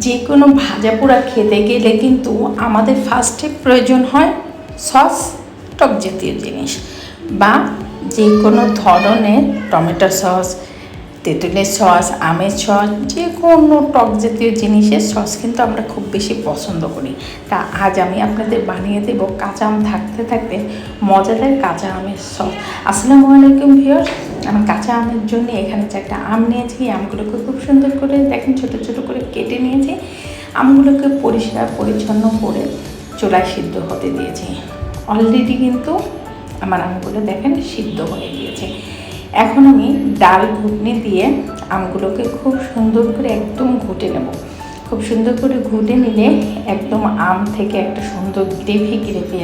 যে কোনো ভাজা পোড়া খেতে গেলে কিন্তু আমাদের ফার্স্টে প্রয়োজন হয় সস, টক জাতীয় জিনিস, বা যে কোনো ধরনের টমেটো সস, তেঁতুলের সস, আমের সস, যে কোনো টক জাতীয় জিনিসের সস কিন্তু আমরা খুব বেশি পছন্দ করি। তা আজ আমি আপনাদের বানিয়ে দেবো কাঁচা আম থাকতে থাকতে মজাদার কাঁচা আমের সস। আসসালামু আলাইকুম ভিউয়ার্স, আমি কাঁচা আমের জন্য এখানে 4টা আম নিয়েছি। আমগুলোকে খুব সুন্দর করে দেখেন ছোটো ছোটো করে কেটে নিয়েছি। আমগুলোকে পরিষ্কার পরিচ্ছন্ন করে চুলায় সিদ্ধ হতে দিয়েছি। অলরেডি কিন্তু আমার আমগুলো দেখেন সিদ্ধ হয়ে গিয়েছে। এখন আমি ডাল ঘুটনি দিয়ে আমগুলোকে খুব সুন্দর করে একদম ঘুটে নেব। খুব সুন্দর করে ঘুটে নিলে একদম আম থেকে একটা সুন্দর গ্রেভি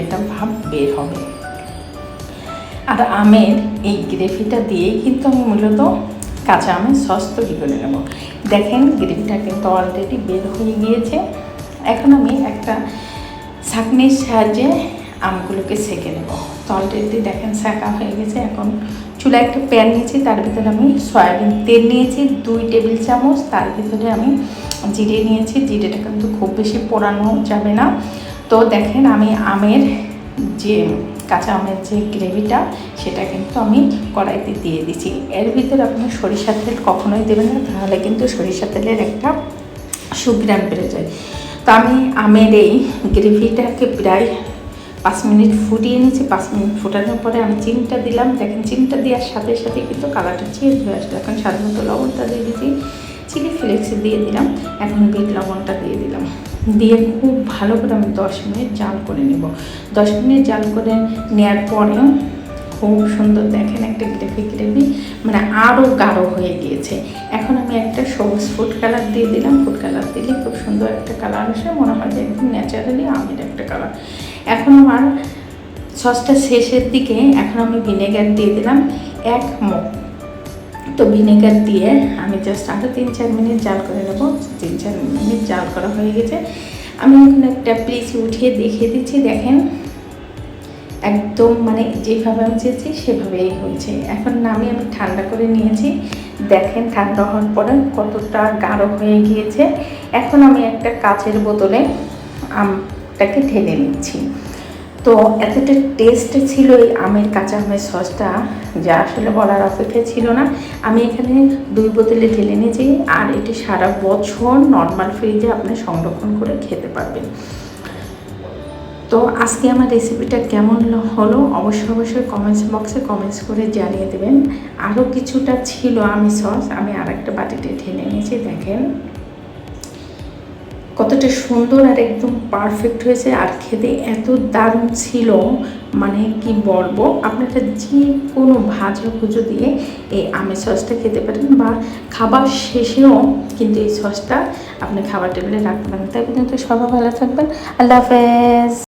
একটা ভাব বের হবে। আর আমের এই গ্রেভিটা দিয়েই কিন্তু আমি মূলত কাঁচা আমের সস তৈরি করে নেব। দেখেন গ্রেভিটা কিন্তু অলরেডি বের হয়ে গিয়েছে। এখন আমি একটা ছাঁকনির সাহায্যে আমগুলোকে সেঁকে নেব। তো অলরেডি দেখেন সেঁকা হয়ে গেছে। এখন চুলায় একটা প্যান নিয়েছি, তার ভিতরে আমি সয়াবিন তেল নিয়েছি 2 টেবিল চামচ। তার ভিতরে আমি জিরে নিয়েছি। জিরেটা কিন্তু খুব বেশি পোড়ানো যাবে না। তো দেখেন আমি আমের যে কাঁচা আমের যে গ্রেভিটা সেটা কিন্তু আমি কড়াইতে দিয়ে দিচ্ছি। এর ভিতরে আপনি সরিষার তেল কখনোই দেবেন না, তাহলে কিন্তু সরিষার তেলের একটা সুঘ্রাণ বেড়ে যায়। তো আমি আমের এই গ্রেভিটাকে প্রায় 5 মিনিট ফুটিয়ে নিয়েছি। 5 মিনিট ফোটানোর পরে আমি চিনিটা দিলাম। দেখেন চিনিটা দেওয়ার সাথে সাথে কিন্তু কালারটা চেঞ্জ হয়ে আসলো। এখন স্বাদ মতো লবণটা দিয়ে দিয়েছি, চিলি ফ্লেক্স দিয়ে দিলাম, এখন বিট লবণটা দিয়ে দিলাম। দিয়ে খুব ভালো করে আমি 10 মিনিট জাল করে নেব। 10 মিনিট জাল করে নেওয়ার পরে খুব সুন্দর দেখেন একটা গ্রেভি মানে আরও গাঢ় হয়ে গিয়েছে। এখন আমি একটা সবুজ ফুড কালার দিয়ে দিলাম। ফুড কালার দিলে খুব সুন্দর একটা কালার আসে, মনে হয় যে একদম ন্যাচারালি আমের একটা কালার। এখন আমার সসটা শেষের দিকে এখন আমি ভিনেগার দিয়ে দিলাম 1 মগ। তো ভিনেগার দিয়ে আমি জাস্ট আরও 3-4 মিনিট জাল করে নেব। 3-4 মিনিট জাল করা হয়ে গেছে। আমি এখন একটা প্লেট উঠিয়ে দেখিয়ে দিচ্ছি। দেখেন একদম মানে যেভাবে আমি চেয়েছি সেভাবেই হয়েছে। এখন নামিয়ে আমি ঠান্ডা করে নিয়েছি। দেখেন ঠান্ডা হওয়ার পরে কতটা গাঢ় হয়ে গিয়েছে। এখন আমি একটা কাচের বোতলে আমটাকে ঢেলে নিচ্ছি। তো এতটা টেস্ট ছিল এই আমের কাঁচা আমের সসটা, যা আসলে বলার অপেক্ষা ছিল না। আমি এখানে 2 বোতলে ঢেলে নিয়েছি। আর এটি সারা বছর নর্মাল ফ্রিজে আপনি সংরক্ষণ করে খেতে পারবেন। তো আজকে আমার রেসিপিটা কেমন হলো অবশ্যই কমেন্টস বক্সে কমেন্টস করে জানিয়ে দেবেন। আরও কিছুটা ছিল আমের সস, আমি আর একটা বাটিতে ঢেলে নিয়েছি। দেখেন কতটা সুন্দর আর একদম পারফেক্ট হয়েছে। আর খেতে এত দারুণ ছিল, মানে কি বলবো। আপনারা যে কোনো ভাজা ভুজো দিয়ে এই আমের সসটা খেতে পারেন, বা খাবার শেষেও কিন্তু এই সসটা আপনি খাবার টেবিলে রাখতে পারেন। তাই পর্যন্ত সবাই ভালো থাকবেন। আল্লাহ হাফেজ।